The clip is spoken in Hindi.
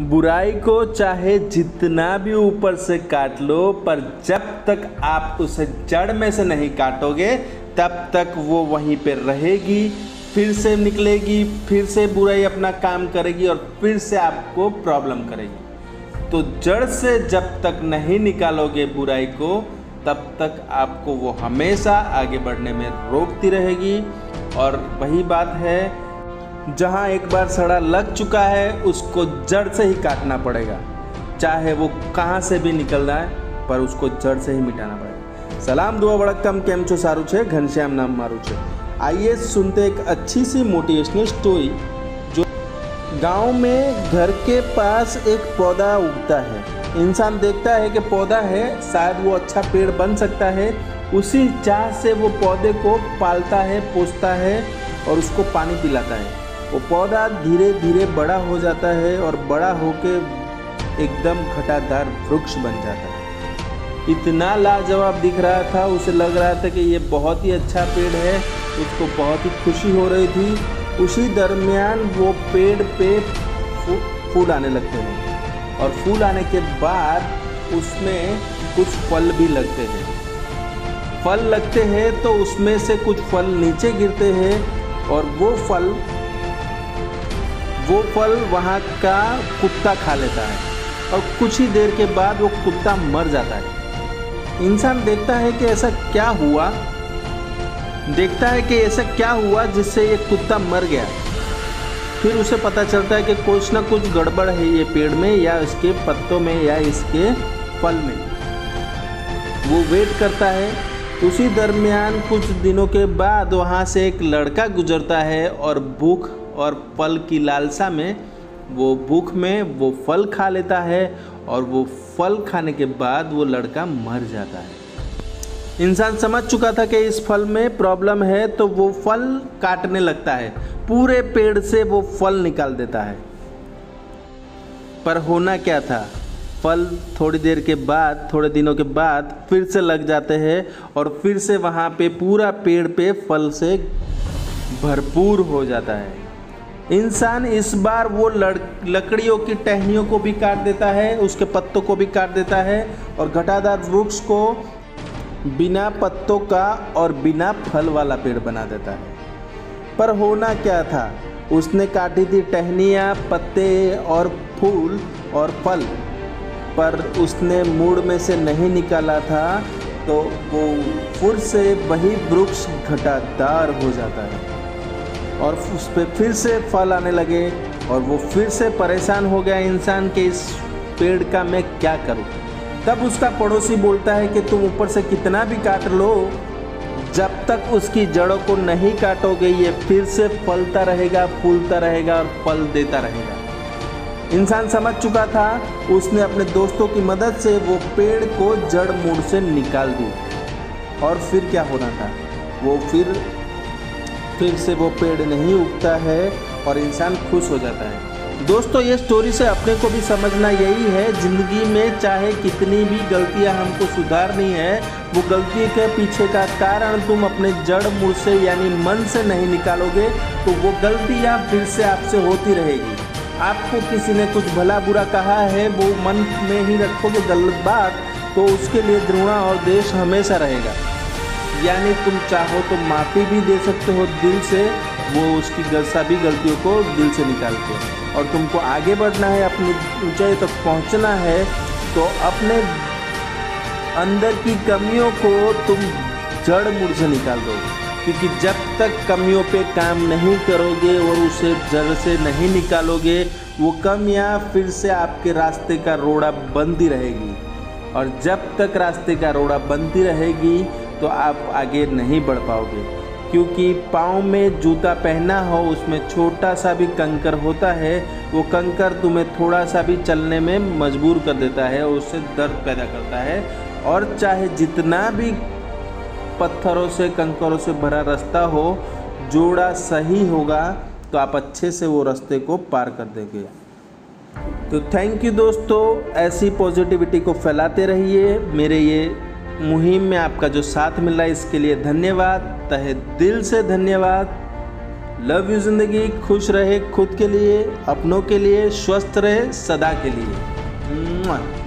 बुराई को चाहे जितना भी ऊपर से काट लो, पर जब तक आप उसे जड़ में से नहीं काटोगे तब तक वो वहीं पे रहेगी, फिर से निकलेगी, फिर से बुराई अपना काम करेगी और फिर से आपको प्रॉब्लम करेगी। तो जड़ से जब तक नहीं निकालोगे बुराई को, तब तक आपको वो हमेशा आगे बढ़ने में रोकती रहेगी। और वही बात है, जहाँ एक बार सड़ा लग चुका है उसको जड़ से ही काटना पड़ेगा, चाहे वो कहाँ से भी निकल रहा है, पर उसको जड़ से ही मिटाना पड़ेगा। सलाम दुआ वड़कम, केम छो सारू छे, घनश्याम नाम मारू छे। आइए सुनते एक अच्छी सी मोटिवेशनल स्टोरी। जो गांव में घर के पास एक पौधा उगता है। इंसान देखता है कि पौधा है, शायद वो अच्छा पेड़ बन सकता है। उसी चाह से वो पौधे को पालता है, पोसता है और उसको पानी पिलाता है। वो पौधा धीरे धीरे बड़ा हो जाता है और बड़ा होके एकदम घटादार वृक्ष बन जाता है। इतना लाजवाब दिख रहा था, उसे लग रहा था कि ये बहुत ही अच्छा पेड़ है, उसको बहुत ही खुशी हो रही थी। उसी दरमियान वो पेड़ पे फूल आने लगते हैं और फूल आने के बाद उसमें कुछ फल भी लगते हैं। फल लगते हैं तो उसमें से कुछ फल नीचे गिरते हैं और वो फल वहाँ का कुत्ता खा लेता है और कुछ ही देर के बाद वो कुत्ता मर जाता है। इंसान देखता है कि ऐसा क्या हुआ जिससे ये कुत्ता मर गया। फिर उसे पता चलता है कि कुछ ना कुछ गड़बड़ है ये पेड़ में, या इसके पत्तों में, या इसके फल में। वो वेट करता है। उसी दरमियान कुछ दिनों के बाद वहाँ से एक लड़का गुजरता है और भूख और फल की लालसा में वो फल खा लेता है और वो फल खाने के बाद वो लड़का मर जाता है। इंसान समझ चुका था कि इस फल में प्रॉब्लम है, तो वो फल काटने लगता है, पूरे पेड़ से वो फल निकाल देता है। पर होना क्या था, फल थोड़ी दिनों के बाद फिर से लग जाते हैं और फिर से वहाँ पे पूरा पेड़ पे फल से भरपूर हो जाता है। इंसान इस बार वो लकड़ियों की टहनियों को भी काट देता है, उसके पत्तों को भी काट देता है और घटादार वृक्ष को बिना पत्तों का और बिना फल वाला पेड़ बना देता है। पर होना क्या था, उसने काटी थी टहनियाँ, पत्ते और फूल और फल, पर उसने मूड़ में से नहीं निकाला था, तो वो फिर से वही वृक्ष घटादार हो जाता है और उस पर फिर से फल आने लगे और वो फिर से परेशान हो गया इंसान के इस पेड़ का मैं क्या करूं। तब उसका पड़ोसी बोलता है कि तुम ऊपर से कितना भी काट लो, जब तक उसकी जड़ों को नहीं काटोगे ये फिर से फलता रहेगा, फूलता रहेगा और फल देता रहेगा। इंसान समझ चुका था, उसने अपने दोस्तों की मदद से वो पेड़ को जड़ मूड़ से निकाल दी। और फिर क्या होना था, वो फिर से वो पेड़ नहीं उगता है और इंसान खुश हो जाता है। दोस्तों, ये स्टोरी से अपने को भी समझना यही है, ज़िंदगी में चाहे कितनी भी गलतियां हमको सुधारनी है, वो गलती के पीछे का कारण तुम अपने जड़ मूड़ से यानी मन से नहीं निकालोगे तो वो गलतियां फिर से आपसे होती रहेगी। आपको किसी ने कुछ भला बुरा कहा है, वो मन में ही रखोगे गलत बात, तो उसके लिए घृणा और द्वेष हमेशा रहेगा। यानी तुम चाहो तो माफ़ी भी दे सकते हो दिल से, वो उसकी सभी गलतियों को दिल से निकाल के, और तुमको आगे बढ़ना है, अपनी ऊंचाई तक पहुंचना है, तो अपने अंदर की कमियों को तुम जड़ मूड़ से निकाल दो। क्योंकि जब तक कमियों पे काम नहीं करोगे और उसे जड़ से नहीं निकालोगे, वो कमियां फिर से आपके रास्ते का रोड़ा बनती रहेगी, और जब तक रास्ते का रोड़ा बनती रहेगी तो आप आगे नहीं बढ़ पाओगे। क्योंकि पाँव में जूता पहना हो, उसमें छोटा सा भी कंकर होता है, वो कंकर तुम्हें थोड़ा सा भी चलने में मजबूर कर देता है और उससे दर्द पैदा करता है। और चाहे जितना भी पत्थरों से कंकरों से भरा रास्ता हो, जोड़ा सही होगा तो आप अच्छे से वो रास्ते को पार कर देंगे। तो थैंक यू दोस्तों, ऐसी पॉजिटिविटी को फैलाते रहिए। मेरे ये मुहिम में आपका जो साथ मिल रहा है इसके लिए धन्यवाद, तहे दिल से धन्यवाद। लव यू ज़िंदगी, खुश रहे खुद के लिए, अपनों के लिए, स्वस्थ रहे सदा के लिए।